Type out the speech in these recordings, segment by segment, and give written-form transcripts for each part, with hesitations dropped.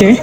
Okay?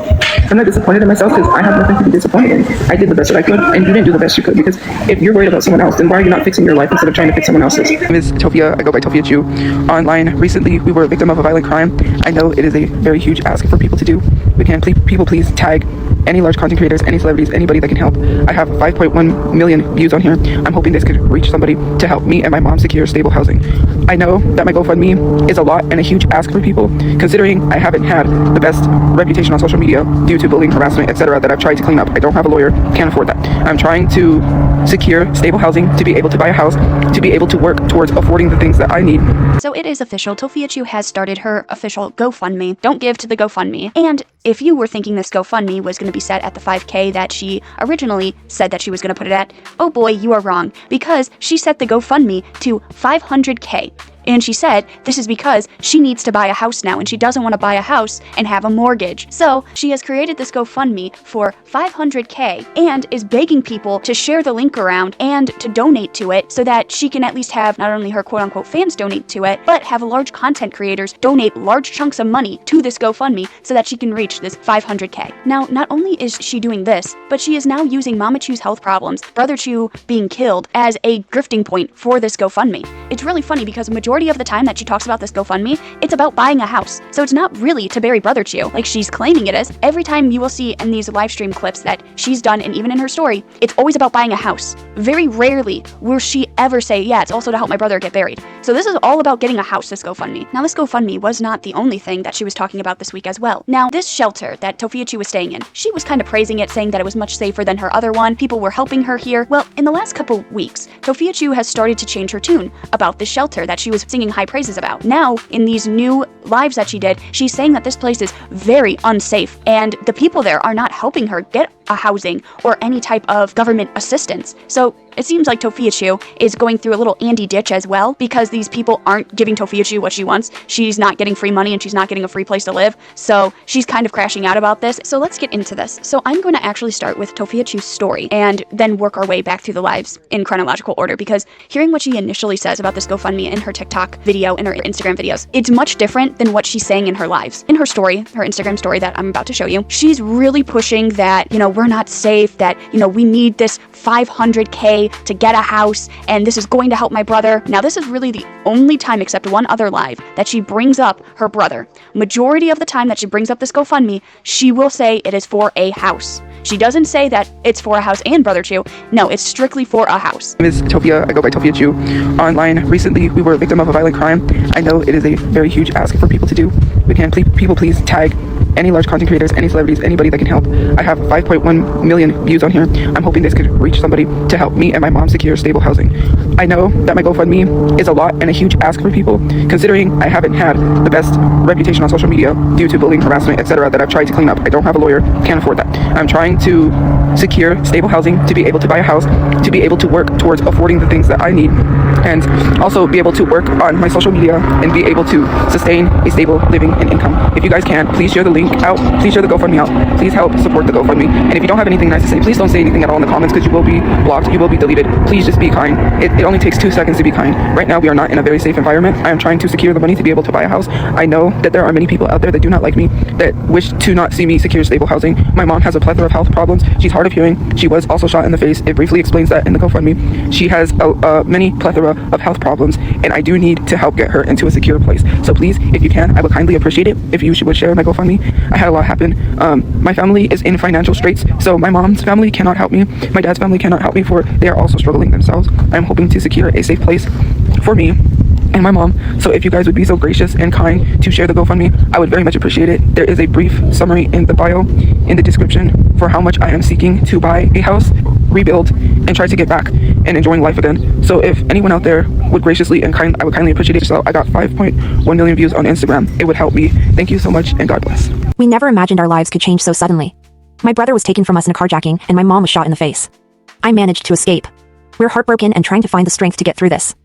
I'm not disappointed in myself because I have nothing to be disappointed in. I did the best that I could, and you didn't do the best you could, because if you're worried about someone else, then why are you not fixing your life instead of trying to fix someone else's? My name is Tofia. I go by Tofia Jew. Online, recently, we were a victim of a violent crime. I know it is a very huge ask for people to do. We can people please tag any large content creators, any celebrities, anybody that can help. I have 5.1 million views on here. I'm hoping this could reach somebody to help me and my mom secure stable housing. I know that my GoFundMe is a lot and a huge ask for people, considering I haven't had the best reputation on social media due to bullying, harassment, etc. that I've tried to clean up. I don't have a lawyer, can't afford that. I'm trying to secure stable housing, to be able to buy a house, to be able to work towards affording the things that I need. So it is official, Tofia Chu has started her official GoFundMe. Don't give to the GoFundMe. And if you were thinking this GoFundMe was going to be set at the 5K that she originally said that she was going to put it at, oh boy, you are wrong, because she set the GoFundMe to 500K. And she said this is because she needs to buy a house now, and she doesn't want to buy a house and have a mortgage. So she has created this GoFundMe for 500K and is begging people to share the link around and to donate to it so that she can at least have not only her quote-unquote fans donate to it, but have large content creators donate large chunks of money to this GoFundMe so that she can reach this 500K. Now, not only is she doing this, but she is now using Mama Chu's health problems, Brother Chu being killed, as a grifting point for this GoFundMe. It's really funny because the majority of the time that she talks about this GoFundMe, it's about buying a house. So it's not really to bury Brother Chu, like she's claiming it is. Every time you will see in these live stream clips that she's done, and even in her story, it's always about buying a house. Very rarely will she ever say, yeah, it's also to help my brother get buried. So this is all about getting a house, this GoFundMe. Now, this GoFundMe was not the only thing that she was talking about this week as well. Now, this shelter that Tofia Chu was staying in, she was kind of praising it, saying that it was much safer than her other one. People were helping her here. Well, in the last couple weeks, Tofia Chu has started to change her tune about this shelter that she was singing high praises about. Now, in these new lives that she did, she's saying that this place is very unsafe, and the people there are not helping her get a housing or any type of government assistance. So it seems like Tofia Chu is going through a little Andy ditch as well, because these people aren't giving Tofia Chu what she wants. She's not getting free money and she's not getting a free place to live. So she's kind of crashing out about this. So let's get into this. So I'm going to actually start with Tofia Chu's story and then work our way back through the lives in chronological order, because hearing what she initially says about this GoFundMe in her TikTok video and her Instagram videos, it's much different than what she's saying in her lives. In her story, her Instagram story that I'm about to show you, she's really pushing that, we're not safe, that, we need this 500K to get a house, and this is going to help my brother. Now, this is really the only time, except one other live, that she brings up her brother. Majority of the time that she brings up this GoFundMe, she will say it is for a house. She doesn't say that it's for a house and Brother Chu. No, it's strictly for a house. My name is Tofia. I go by Tofia Jew. Online, recently, we were a victim of a violent crime. I know it is a very huge ask for people to do. We can people please tag any large content creators, any celebrities, anybody that can help. I have 5.1 million views on here. I'm hoping this could reach somebody to help me and my mom secure stable housing. I know that my GoFundMe is a lot and a huge ask for people, considering I haven't had the best reputation on social media due to bullying, harassment, etc. that I've tried to clean up. I don't have a lawyer, can't afford that. I'm trying to secure stable housing, to be able to buy a house, to be able to work towards affording the things that I need, and also be able to work on my social media and be able to sustain a stable living and income. If you guys can, please share the link out, please share the GoFundMe out, please help support the GoFundMe. And if you don't have anything nice to say, please don't say anything at all in the comments, because you will be blocked, you will be deleted. Please just be kind. It only takes 2 seconds to be kind. Right now, we are not in a very safe environment. I am trying to secure the money to be able to buy a house. I know that there are many people out there that do not like me, that wish to not see me secure stable housing. My mom has a plethora of health problems. She's hard of hearing. She was also shot in the face. It briefly explains that in the GoFundMe. She has many plethora of health problems, and I do need to help get her into a secure place. So please, if you can, I would kindly appreciate it if you would share my GoFundMe. I had a lot happen. My family is in financial straits, so my mom's family cannot help me. My dad's family cannot help me, for they are also struggling themselves. I'm hoping to secure a safe place for me and my mom. So if you guys would be so gracious and kind to share the GoFundMe, I would very much appreciate it. There is a brief summary in the bio, in the description, for how much I am seeking to buy a house, rebuild, and try to get back and enjoying life again. So if anyone out there would graciously and I would kindly appreciate it. So I got 5.1 million views on Instagram. It would help me. Thank you so much, and God bless. We never imagined our lives could change so suddenly. My brother was taken from us in a carjacking, and my mom was shot in the face. I managed to escape. We're heartbroken and trying to find the strength to get through this.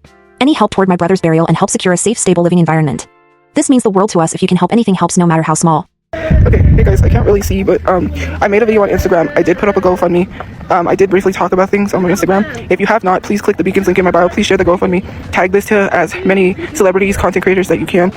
Any help toward my brother's burial and help secure a safe, stable living environment. This means the world to us. If you can help, anything helps, no matter how small. Okay, hey guys, I can't really see, but I made a video on Instagram. I did put up a GoFundMe. I did briefly talk about things on my Instagram. If you have not, please click the beacons link in my bio. Please share the GoFundMe. Tag this to as many celebrities, content creators that you can.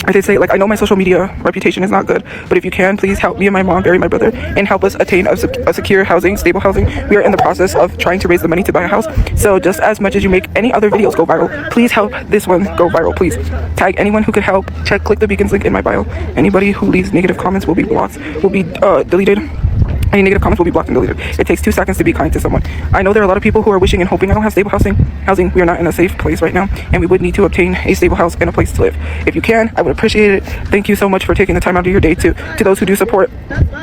I did say, like, I know my social media reputation is not good, but if you can, please help me and my mom bury my brother and help us attain a secure housing, stable housing. We are in the process of trying to raise the money to buy a house. So just as much as you make any other videos go viral, please help this one go viral. Please tag anyone who could help. Click the beacons link in my bio. Anybody who leaves negative comments will be blocked, will be deleted. Any negative comments will be blocked and deleted. It takes 2 seconds to be kind to someone. I know there are a lot of people who are wishing and hoping I don't have stable housing. We are not in a safe place right now, and we would need to obtain a stable house and a place to live. If you can, I would appreciate it. Thank you so much for taking the time out of your day to those who do support,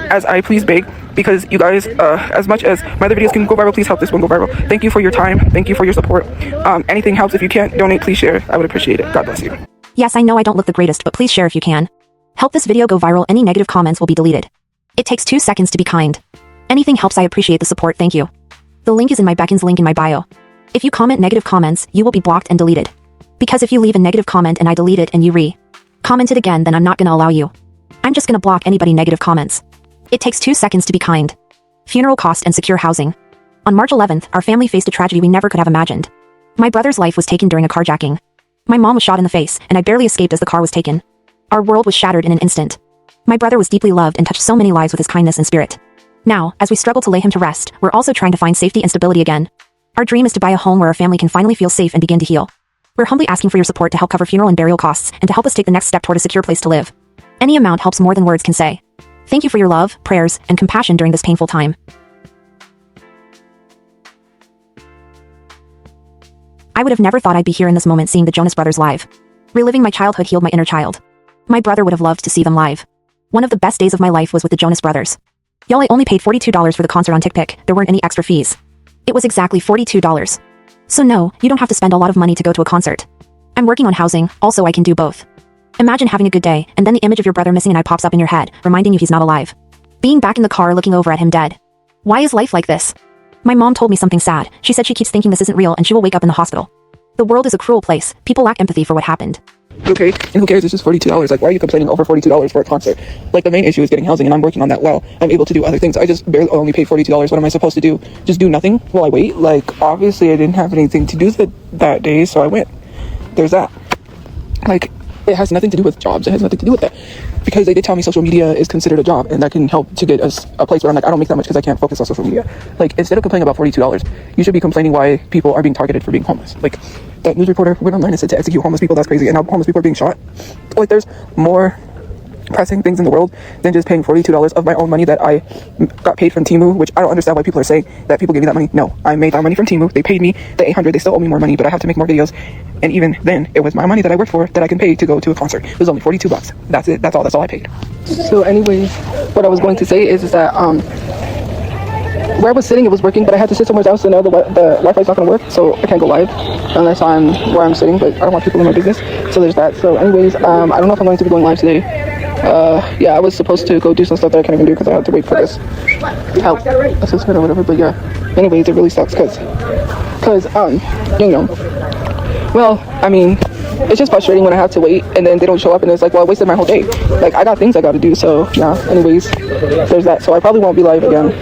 as I please beg, because you guys, as much as my other videos can go viral, please help this one go viral. Thank you for your time. Thank you for your support. Anything helps. If you can't donate, please share. I would appreciate it. God bless you. Yes, I know I don't look the greatest, but please share if you can. Help this video go viral. Any negative comments will be deleted. It takes 2 seconds to be kind. Anything helps. I appreciate the support. Thank you. The link is in my beckons link in my bio. If you comment negative comments, you will be blocked and deleted. Because if you leave a negative comment and I delete it and you comment it again, then I'm not gonna allow you. I'm just gonna block anybody negative comments. It takes 2 seconds to be kind. Funeral cost and secure housing. On March 11th, our family faced a tragedy we never could have imagined. My brother's life was taken during a carjacking. My mom was shot in the face, and I barely escaped as the car was taken. Our world was shattered in an instant. My brother was deeply loved and touched so many lives with his kindness and spirit. Now, as we struggle to lay him to rest, we're also trying to find safety and stability again. Our dream is to buy a home where our family can finally feel safe and begin to heal. We're humbly asking for your support to help cover funeral and burial costs and to help us take the next step toward a secure place to live. Any amount helps more than words can say. Thank you for your love, prayers, and compassion during this painful time. I would have never thought I'd be here in this moment seeing the Jonas Brothers live. Reliving my childhood healed my inner child. My brother would have loved to see them live. One of the best days of my life was with the Jonas Brothers. Y'all, I only paid $42 for the concert on TikTok. There weren't any extra fees. It was exactly $42. So no, you don't have to spend a lot of money to go to a concert. I'm working on housing, also I can do both. Imagine having a good day, and then the image of your brother missing an eye pops up in your head, reminding you he's not alive. Being back in the car looking over at him dead. Why is life like this? My mom told me something sad. She said she keeps thinking this isn't real and she will wake up in the hospital. The world is a cruel place. People lack empathy for what happened. Okay, and who cares? It's just $42. Like, why are you complaining over $42 for a concert? Like, the main issue is getting housing, and I'm working on that while I'm able to do other things. I just barely only paid $42. What am I supposed to do? Just do nothing while I wait? Like, obviously I didn't have anything to do that day, so I went. There's that. Like, it has nothing to do with jobs. It has nothing to do with that. Because they did tell me social media is considered a job, and that can help to get us a place where I'm like, I don't make that much because I can't focus on social media. Like, instead of complaining about $42, you should be complaining why people are being targeted for being homeless. Like, that news reporter went online and said to execute homeless people, that's crazy, and now homeless people are being shot. Like, there's more pressing things in the world than just paying $42 of my own money that I got paid from Temu, which I don't understand why people are saying that people gave me that money. No, I made that money from Temu. They paid me the $800. They still owe me more money, but I have to make more videos. And even then, it was my money that I worked for that I can pay to go to a concert. It was only $42. That's it. That's all I paid. So anyways, what I was going to say is that where I was sitting, it was working, but I had to sit somewhere else, and now the Wi-Fi's not going to work, so I can't go live unless I'm where I'm sitting, but I don't want people in my business, so there's that. So anyways, I don't know if I'm going to be going live today. Yeah, I was supposed to go do some stuff that I can't even do because I have to wait for this help assessment or whatever, but yeah, anyways, it really sucks because you know, well, I mean, it's just frustrating when I have to wait and then they don't show up, and it's like, well, I wasted my whole day. Like, I got things I got to do, so yeah, anyways, there's that. So I probably won't be live again.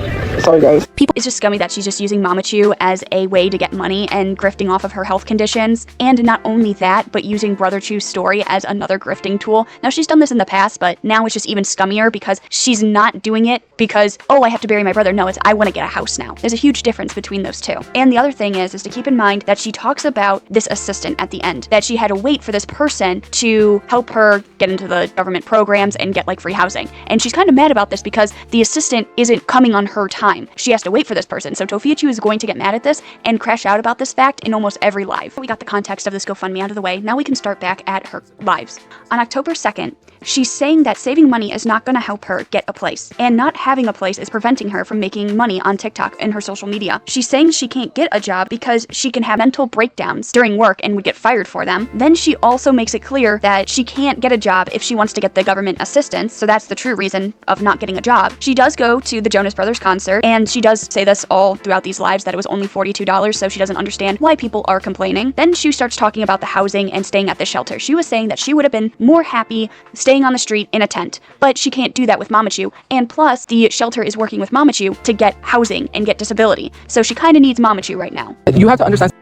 Sorry, guys. It's just scummy that she's just using Mama Chew as a way to get money and grifting off of her health conditions. And not only that, but using Brother Chew's story as another grifting tool. Now, she's done this in the past, but now it's just even scummier because she's not doing it because, oh, I have to bury my brother. No, it's I want to get a house now. There's a huge difference between those two. And the other thing is to keep in mind that she talks about this assistant at the end, that she had to wait for this person to help her get into the government programs and get like free housing. And she's kind of mad about this because the assistant isn't coming on her time. She has to wait for this person. So Tofiachu is going to get mad at this and crash out about this fact in almost every live. We got the context of this GoFundMe out of the way. Now we can start back at her lives. On October 2nd, she's saying that saving money is not going to help her get a place, and not having a place is preventing her from making money on TikTok and her social media. She's saying she can't get a job because she can have mental breakdowns during work and would get fired for them. Then she also makes it clear that she can't get a job if she wants to get the government assistance, so that's the true reason of not getting a job. She does go to the Jonas Brothers concert, and she does say this all throughout these lives that it was only $42, so she doesn't understand why people are complaining. Then she starts talking about the housing and staying at the shelter. She was saying that she would have been more happy staying on the street in a tent, but she can't do that with Mama Chew, and plus the shelter is working with Mama Chew to get housing and get disability, so she kind of needs Mama Chew right now. You have to understand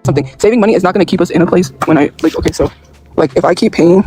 something. Saving money is not going to keep us in a place when okay, so Like if I keep paying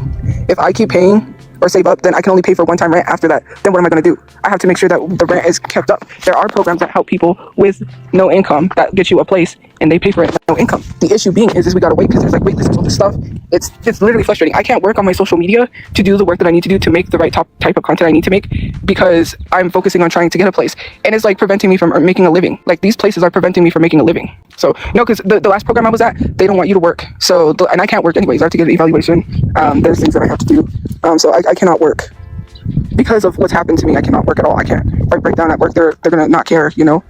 or save up, then I can only pay for one-time rent. After that, then what am I going to do? I have to make sure that the rent is kept up. There are programs that help people with no income that get you a place and they pay for it with no income. The issue being is we got to wait because there's like wait lists and all this stuff. It's literally frustrating. I can't work on my social media to do the work that I need to do to make the right type of content I need to make because I'm focusing on trying to get a place, and it's like preventing me from making a living. Like these places are preventing me from making a living. So no, because the last program I was at, they don't want you to work. So and I can't work anyways. I have to get an evaluation. There's things that I have to do. So I cannot work because of what's happened to me. I cannot work at all. I can't. If I break down at work, they're gonna not care, you know.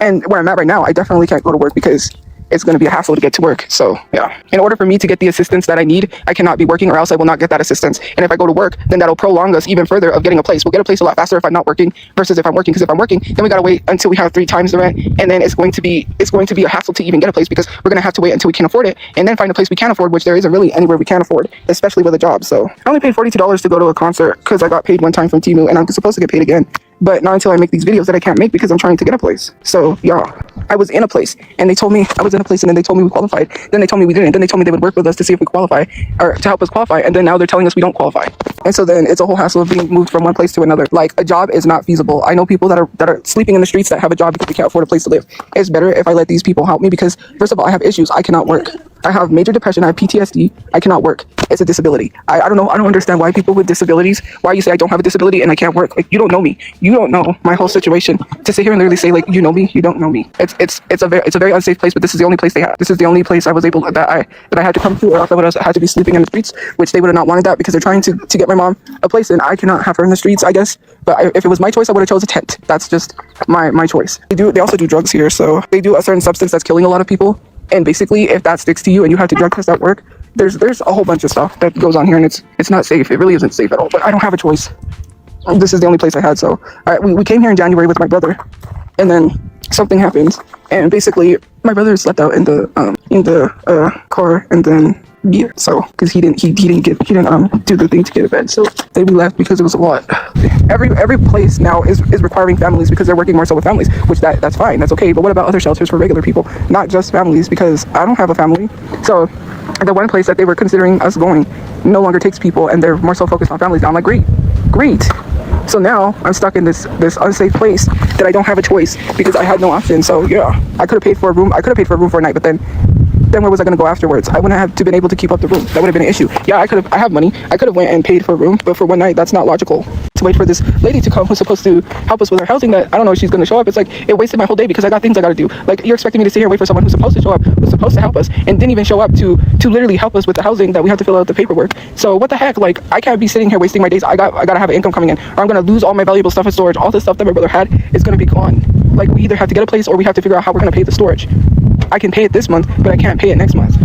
And where I'm at right now, I definitely can't go to work because it's going to be a hassle to get to work. So yeah, in order for me to get the assistance that I need, I cannot be working or else I will not get that assistance. And if I go to work, then that'll prolong us even further of getting a place. We'll get a place a lot faster if I'm not working versus if I'm working. Because if I'm working, then we got to wait until we have 3 times the rent, and then it's going to be a hassle to even get a place because we're going to have to wait until we can afford it and then find a place we can afford, which there isn't really anywhere we can afford, especially with a job. So I only paid $42 to go to a concert because I got paid one time from Temu, and I'm supposed to get paid again. But not until I make these videos that I can't make because I'm trying to get a place. So yeah, I was in a place and they told me I was in a place, and then they told me we qualified. Then they told me we didn't. Then they told me they would work with us to see if we qualify or to help us qualify. And then now they're telling us we don't qualify. And so then it's a whole hassle of being moved from one place to another. Like a job is not feasible. I know people that are sleeping in the streets that have a job because they can't afford a place to live. It's better if I let these people help me because first of all, I have issues. I cannot work. I have major depression. I have PTSD. I cannot work. It's a disability. I don't know. I don't understand why people with disabilities, why you say I don't have a disability and I can't work. Like you don't know me. You don't know my whole situation. To sit here and literally say like, you know me, you don't know me. It's a very unsafe place, but this is the only place they have. This is the only place I was able that I had to come to, or else I would have had to be sleeping in the streets, which they would have not wanted that because they're trying to get my mom a place, and I cannot have her in the streets, I guess. But if it was my choice, I would have chose a tent. That's just my choice. They also do drugs here, so they do a certain substance that's killing a lot of people. And basically, if that sticks to you and you have to drug test at work, there's a whole bunch of stuff that goes on here, and it's not safe. It really isn't safe at all. But I don't have a choice. This is the only place I had. So we came here in January with my brother, and then something happened, and basically my brother slept out in the car, and then yeah, so because he didn't do the thing to get a bed, so we left because it was a lot. Every place now is requiring families because they're working more so with families, which that's fine, that's okay. But what about other shelters for regular people, not just families? Because I don't have a family. So the one place that they were considering us going no longer takes people, and they're more so focused on families now. I'm like, great. So now I'm stuck in this unsafe place that I don't have a choice because I had no option. So yeah, I could have paid for a room. I could have paid for a room for a night, but then where was I going to go afterwards? I wouldn't have been able to keep up the room. That would have been an issue. Yeah, I have money. I could have went and paid for a room, but for one night, that's not logical. To wait for this lady to come who's supposed to help us with our housing that I don't know if she's going to show up. It's like, it wasted my whole day because I got things I got to do. Like, you're expecting me to sit here and wait for someone who's supposed to show up, who's supposed to help us, and didn't even show up to literally help us with the housing that we have to fill out the paperwork. So what the heck? Like, I can't be sitting here wasting my days. I got to have an income coming in, or I'm going to lose all my valuable stuff in storage. All the stuff that my brother had is going to be gone. Like, we either have to get a place or we have to figure out how we're going to pay the storage. I can pay it this month, but I can't pay it next month.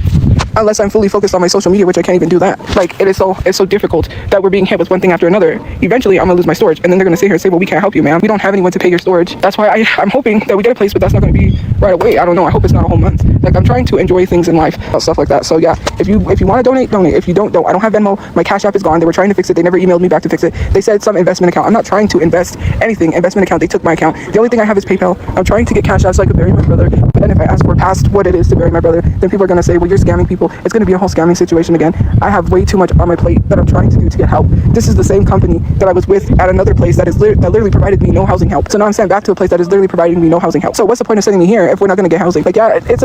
Unless I'm fully focused on my social media, which I can't even do that. Like, it's so difficult that we're being hit with one thing after another. Eventually, I'm gonna lose my storage, and then they're gonna sit here and say, well, we can't help you, man. We don't have anyone to pay your storage. That's why I'm hoping that we get a place, but that's not gonna be right away. I don't know. I hope it's not a whole month. Like, I'm trying to enjoy things in life, stuff like that. So yeah, if you want to donate. If you don't. I don't have Venmo. My Cash App is gone. They were trying to fix it. They never emailed me back to fix it. They said some investment account. I'm not trying to invest anything. Investment account. They took my account. The only thing I have is PayPal. I'm trying to get Cash App so I could bury my brother. But then if I ask for past what it is to bury my brother, then people are gonna say, well, you're scamming people. It's gonna be a whole scamming situation again. I have way too much on my plate that I'm trying to do to get help. This is the same company that I was with at another place that literally provided me no housing help. So now I'm sent back to a place that is literally providing me no housing help. So what's the point of sending me here if we're not gonna get housing? Like, yeah, it's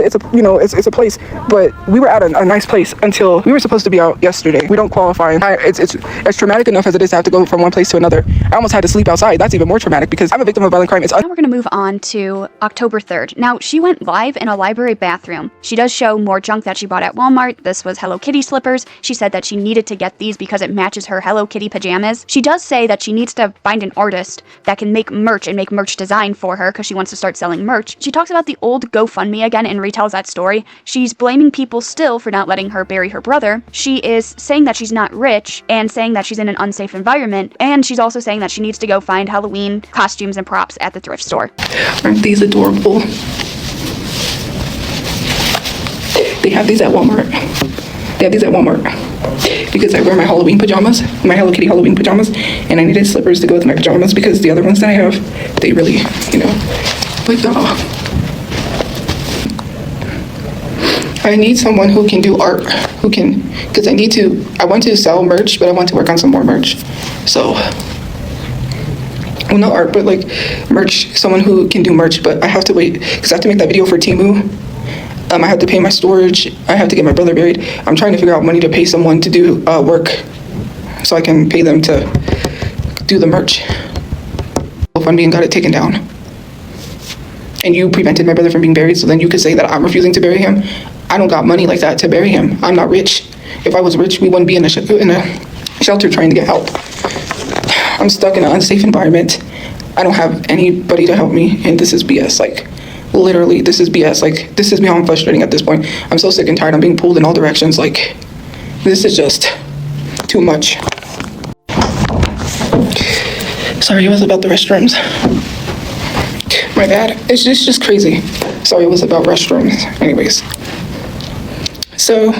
a place, but we were at a nice place until we were supposed to be out yesterday. We don't qualify. It's traumatic enough as it is to have to go from one place to another. I almost had to sleep outside. That's even more traumatic because I'm a victim of violent crime. Now we're going to move on to October 3rd. Now, she went live in a library bathroom. She does show more junk that she bought at Walmart. This was Hello Kitty slippers. She said that she needed to get these because it matches her Hello Kitty pajamas. She does say that she needs to find an artist that can make merch and make merch design for her because she wants to start selling merch. She talks about the old GoFundMe again and retells that story. She's blaming people still for not letting her bury her brother. She is saying that she's not rich and saying that she's in an unsafe environment. And she's also saying that she needs to go find Halloween costumes and props at the thrift store. Aren't these adorable? They have these at Walmart. Because I wear my Halloween pajamas, my Hello Kitty Halloween pajamas, and I needed slippers to go with my pajamas because the other ones that I have, they really, like I need someone who can do art, because I want to sell merch, but I want to work on some more merch. So, well, not art, but like merch, someone who can do merch, but I have to wait, because I have to make that video for Temu. I have to pay my storage, I have to get my brother buried. I'm trying to figure out money to pay someone to do work, so I can pay them to do the merch. GoFundMe and got it taken down. And you prevented my brother from being buried, so then you could say that I'm refusing to bury him. I don't got money like that to bury him. I'm not rich. If I was rich, we wouldn't be in a shelter trying to get help. I'm stuck in an unsafe environment. I don't have anybody to help me, and this is BS. Like, literally, this is BS. Like, this is beyond frustrating at this point. I'm so sick and tired. I'm being pulled in all directions. Like, this is just too much. Sorry, it was about the restrooms. My bad. It's just crazy. Sorry, it was about restrooms. Anyways. So,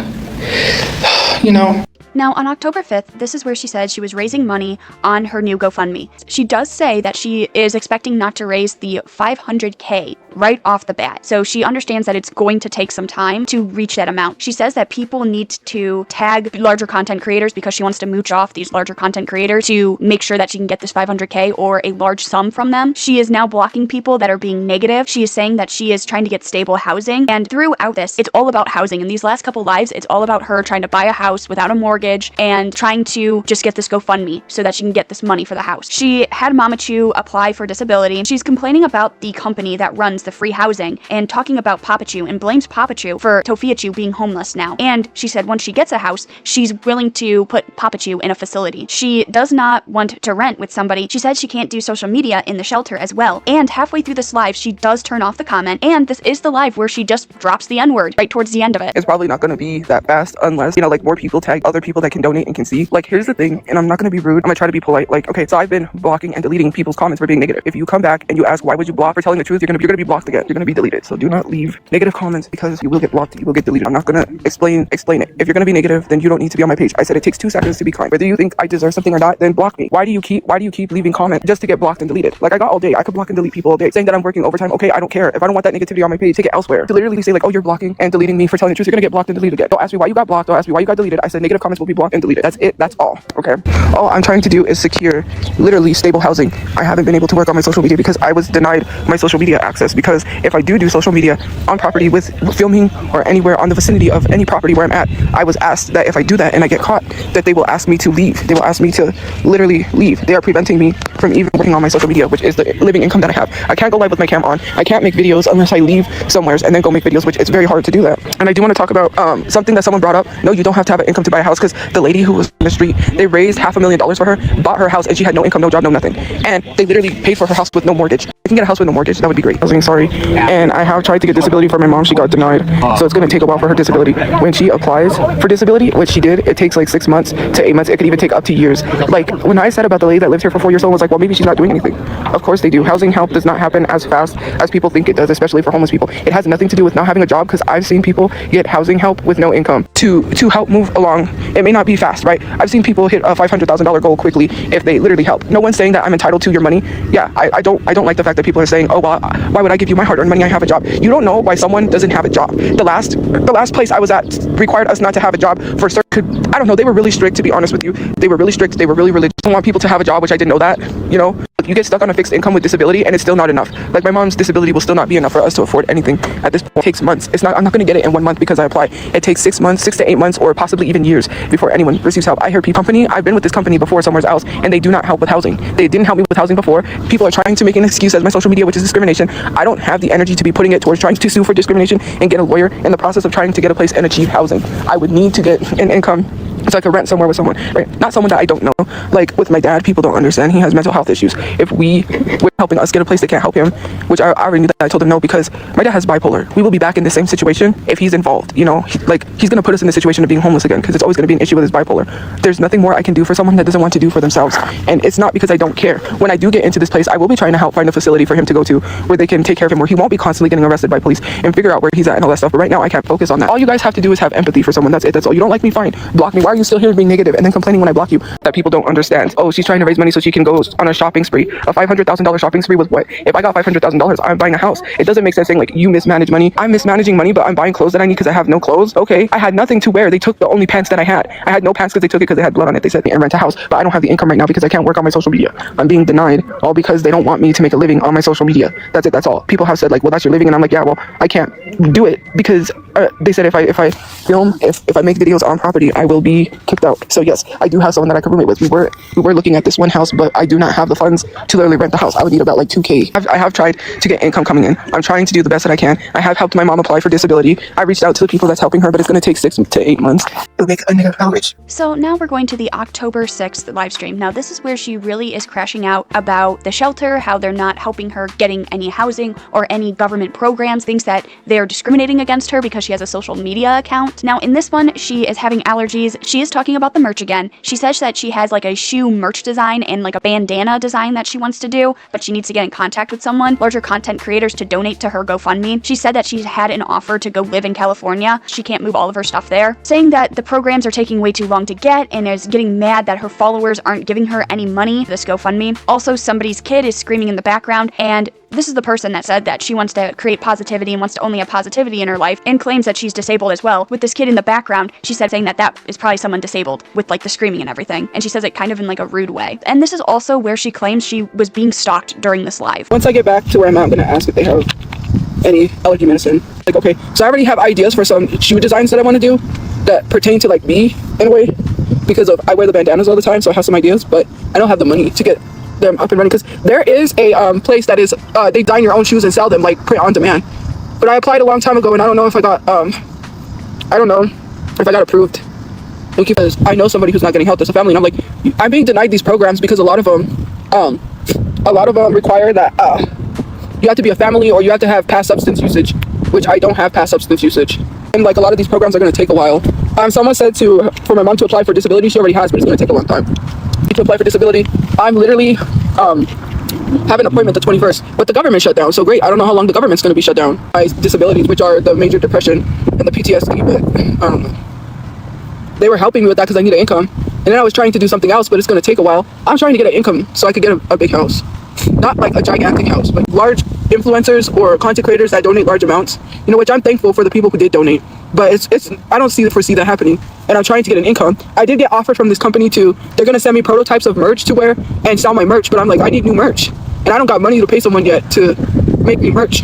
you know. Now, on October 5th, this is where she said she was raising money on her new GoFundMe. She does say that she is expecting not to raise the $500K right off the bat. So she understands that it's going to take some time to reach that amount. She says that people need to tag larger content creators because she wants to mooch off these larger content creators to make sure that she can get this $500K or a large sum from them. She is now blocking people that are being negative. She is saying that she is trying to get stable housing. And throughout this, it's all about housing. In these last couple lives, it's all about her trying to buy a house without a mortgage and trying to just get this GoFundMe so that she can get this money for the house. She had Mama Chu apply for disability, and she's complaining about the company that runs the free housing and talking about Papa Chu and blames Papa Chu for Tofia Chu being homeless now. And she said once she gets a house, she's willing to put Papa Chu in a facility. She does not want to rent with somebody. She said she can't do social media in the shelter as well. And halfway through this live, she does turn off the comment, and this is the live where she just drops the N-word right towards the end of it. It's probably not going to be that fast unless, you know, like more people tag other people that can donate and can see. Like, here's the thing, and I'm not going to be rude. I'm going to try to be polite. Like, okay, so I've been blocking and deleting people's comments for being negative. If you come back and you ask why would you block for telling the truth, you're going to be blocked again. You're going to be deleted. So do not leave negative comments because you will get blocked. You will get deleted. I'm not going to explain it. If you're going to be negative, then you don't need to be on my page. I said it takes 2 seconds to be kind. Whether you think I deserve something or not, then block me. Why do you keep leaving comments just to get blocked and deleted? Like, I got all day. I could block and delete people all day. Saying that I'm working overtime, okay, I don't care. If I don't want that negativity on my page, take it elsewhere. To literally say like, oh, you're blocking and deleting me for telling the truth, you're going to get blocked and deleted again. Don't ask me why you got blocked. Don't ask me why you got deleted. I said negative comments will be blocked and deleted. That's it. That's all. Okay. All I'm trying to do is secure literally stable housing. I haven't been able to work on my social media because I was denied my social media access, because if I do social media on property with filming or anywhere on the vicinity of any property where I'm at, I was asked that if I do that and I get caught, that they will ask me to leave. They will ask me to literally leave. They are preventing me from even working on my social media, which is the living income that I have. I can't go live with my cam on. I can't make videos unless I leave somewhere and then go make videos, which it's very hard to do that. And I do want to talk about something that someone brought up. No, you don't have to have an income to buy a house, because the lady who was in the street, they raised $500,000 for her, bought her house, and she had no income, no job, no nothing. And they literally paid for her house with no mortgage. If you can get a house with no mortgage, that would be great. I was sorry. And I have tried to get disability for my mom. She got denied. So it's going to take a while for her disability. When she applies for disability, which she did, it takes like 6 months to 8 months. It could even take up to years. Like, when I said about the lady that lived here for 4 years old, I was like, well, maybe she's not doing anything. Of course they do. Housing help does not happen as fast as people think it does, especially for homeless people. It has nothing to do with not having a job, because I've seen people get housing help with no income to help move along. It may not be fast, right? I've seen people hit a $500,000 goal quickly if they literally help. No one's saying that I'm entitled to your money. Yeah, I don't like the fact that people are saying, oh, well, why would I give you my hard-earned money? I have a job. You don't know why someone doesn't have a job. The last place I was at required us not to have a job for certain. I don't know. They were really strict, to be honest with you. They were really strict. They were really religious. They don't want people to have a job, which I didn't know that. You know, you get stuck on a fixed income with disability, and it's still not enough. Like, my mom's disability will still not be enough for us to afford anything at this point. It takes months. I'm not going to get it in 1 month because I apply. It takes 6 months, 6 to 8 months, or possibly even years before anyone receives help. I hear people I've been with this company before somewhere else, and they do not help with housing. They didn't help me with housing before. People are trying to make an excuse as my social media, which is discrimination. I don't have the energy to be putting it towards trying to sue for discrimination and get a lawyer in the process of trying to get a place and achieve housing. I would need to get an income so I could rent somewhere with someone, right? Not someone that I don't know. Like, with my dad, people don't understand. He has mental health issues. If we were helping us get a place, they can't help him, which I already knew that. I told him no, because my dad has bipolar. We will be back in the same situation if he's involved, you know? He's going to put us in the situation of being homeless again, because it's always going to be an issue with his bipolar. There's nothing more I can do for someone that doesn't want to do for themselves. And it's not because I don't care. When I do get into this place, I will be trying to help find a facility for him to go to where they can take care of him, where he won't be constantly getting arrested by police, and figure out where he's at and all that stuff. But right now, I can't focus on that. All you guys have to do is have empathy for someone. That's it. That's all. You don't like me? Fine. Block me. Why are you you still here being negative and then complaining when I block you? That people don't understand. Oh, she's trying to raise money so she can go on a shopping spree. A $500,000 shopping spree with what? If I got $500,000, I'm buying a house. It doesn't make sense saying like you mismanage money. I'm mismanaging money, but I'm buying clothes that I need because I have no clothes. Okay, I had nothing to wear. They took the only pants that I had. I had no pants because they took it because they had blood on it. They said and rent a house, but I don't have the income right now because I can't work on my social media. I'm being denied all because they don't want me to make a living on my social media. That's it. That's all. People have said like, well, that's your living, and I'm like, yeah, well, I can't do it because they said if I film, if I make videos on property, I will be kicked out. So yes, I do have someone that I can roommate with. We were looking at this one house, but I do not have the funds to literally rent the house. I would need about like $2K. I have tried to get income coming in. I'm trying to do the best that I can. I have helped my mom apply for disability. I reached out to the people that's helping her, but it's going to take 6 to 8 months. It'll make a nigga rich. So now we're going to the October 6th live stream. Now this is where she really is crashing out about the shelter, how they're not helping her getting any housing or any government programs, thinks that they're discriminating against her because she has a social media account. Now in this one, she is having allergies. She is talking about the merch again. She says that she has like a shoe merch design and like a bandana design that she wants to do, but she needs to get in contact with someone, larger content creators, to donate to her GoFundMe. She said that she's had an offer to go live in California. She can't move all of her stuff there, saying that the programs are taking way too long to get and is getting mad that her followers aren't giving her any money for this GoFundMe. Also, somebody's kid is screaming in the background, and this is the person that said that she wants to create positivity and wants to only have positivity in her life and claims that she's disabled as well. With this kid in the background, she said saying that that is probably someone disabled with like the screaming and everything. And she says it kind of in like a rude way. And this is also where she claims she was being stalked during this live. Once I get back to where I'm at, I'm going to ask if they have any allergy medicine. Like, okay, so I already have ideas for some shoe designs that I want to do that pertain to like me in a way, because of I wear the bandanas all the time, so I have some ideas, but I don't have the money to get them up and running, because there is a place that is they design your own shoes and sell them like print on demand, but I applied a long time ago and I don't know if I got approved, because I know somebody who's not getting help. There's a family, and I'm like, I'm being denied these programs because a lot of them require that you have to be a family or you have to have past substance usage, which I don't have past substance usage, and like a lot of these programs are going to take a while. Someone said for my mom to apply for disability. She already has, but it's going to take a long time. To apply for disability, I'm literally have an appointment the 21st, but the government shut down. So great, I don't know how long the government's going to be shut down. My disabilities, which are the major depression and the PTSD, but they were helping me with that because I need an income. And then I was trying to do something else, but it's going to take a while. I'm trying to get an income so I could get a big house, not like a gigantic house, but large influencers or content creators that donate large amounts. You know, which I'm thankful for the people who did donate, but it's I don't foresee that happening. And I'm trying to get an income. I did get offered from this company they're gonna send me prototypes of merch to wear and sell my merch, but I'm like, I need new merch, and I don't got money to pay someone yet to make me merch.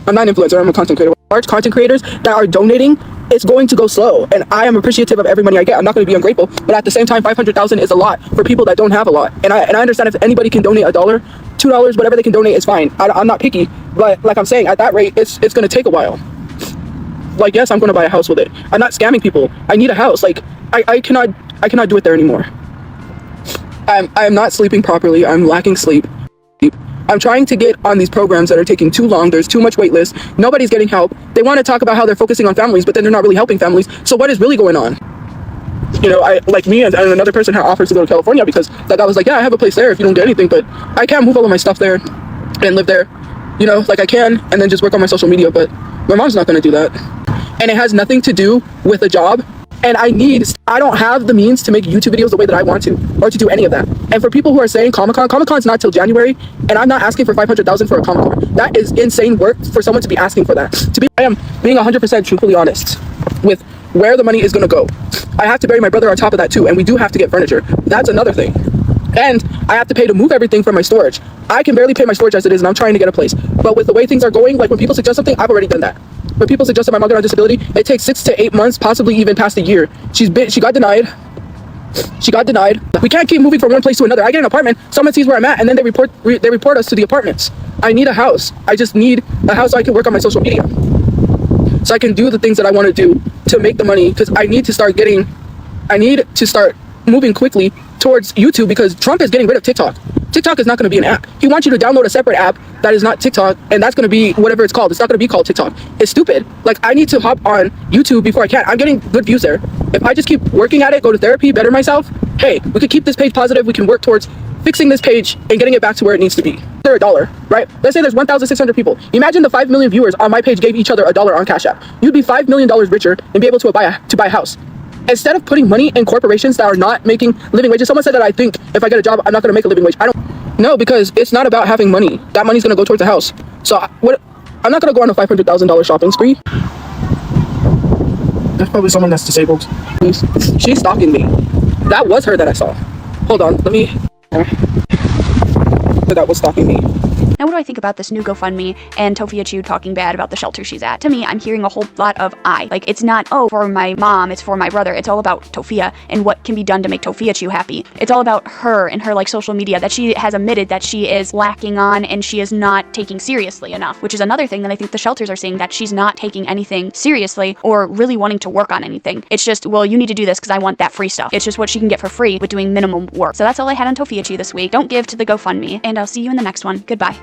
I'm not an influencer, I'm a content creator. Large content creators that are donating, it's going to go slow, and I am appreciative of every money I get. I'm not going to be ungrateful, but at the same time, 500,000 is a lot for people that don't have a lot. And I understand if anybody can donate $1, $2, whatever they can donate is fine. I'm not picky, but like I'm saying, at that rate, it's going to take a while. Like, yes, I'm going to buy a house with it. I'm not scamming people. I need a house. Like, I cannot do it there anymore. I'm not sleeping properly. I'm lacking sleep. I'm trying to get on these programs that are taking too long. There's too much wait list. Nobody's getting help. They want to talk about how they're focusing on families, but then they're not really helping families. So what is really going on? You know, like me and another person had offers to go to California because that guy was like, yeah, I have a place there if you don't get anything, but I can't move all of my stuff there and live there. You know, like I can, and then just work on my social media, but my mom's not going to do that. And it has nothing to do with a job. And I don't have the means to make YouTube videos the way that I want to, or to do any of that. And for people who are saying Comic-Con's not till January, and I'm not asking for 500,000 for a Comic-Con. That is insane work for someone to be asking for that. I am being 100% truthfully honest with where the money is going to go. I have to bury my brother on top of that too, and we do have to get furniture. That's another thing. And I have to pay to move everything from my storage. I can barely pay my storage as it is, and I'm trying to get a place. But with the way things are going, like when people suggest something, I've already done that. When people suggested my mom get on disability, it takes 6 to 8 months, possibly even past a year. She got denied. We can't keep moving from one place to another. I get an apartment, someone sees where I'm at, and then they report us to the apartments. I need a house. I just need a house so I can work on my social media, so I can do the things that I want to do to make the money, because I need to start moving quickly towards YouTube, because Trump is getting rid of TikTok. TikTok is not going to be an app. He wants you to download a separate app that is not TikTok, and that's going to be whatever it's called. It's not going to be called TikTok. It's stupid. Like, I need to hop on YouTube before I can. I'm getting good views there. If I just keep working at it, go to therapy, better myself, hey, we could keep this page positive. We can work towards fixing this page and getting it back to where it needs to be. They're $1, right? Let's say there's 1,600 people. Imagine the 5 million viewers on my page gave each other $1 on Cash App. You'd be $5 million richer and be able to buy a house. Instead of putting money in corporations that are not making living wages. Someone said that I think if I get a job, I'm not going to make a living wage. I don't know, because it's not about having money. That money's going to go towards the house. So I'm not going to go on a $500,000 shopping spree. There's probably someone that's disabled. She's stalking me. That was her that I saw. Hold on, let me... That was stalking me. Now, what do I think about this new GoFundMe and Tofia Chu talking bad about the shelter she's at? To me, I'm hearing a whole lot of I. Like, it's not, oh, for my mom, it's for my brother. It's all about Tofia and what can be done to make Tofia Chu happy. It's all about her and her, like, social media that she has admitted that she is lacking on and she is not taking seriously enough, which is another thing that I think the shelters are saying, that she's not taking anything seriously or really wanting to work on anything. It's just, well, you need to do this because I want that free stuff. It's just what she can get for free with doing minimum work. So that's all I had on Tofia Chu this week. Don't give to the GoFundMe, and I'll see you in the next one. Goodbye.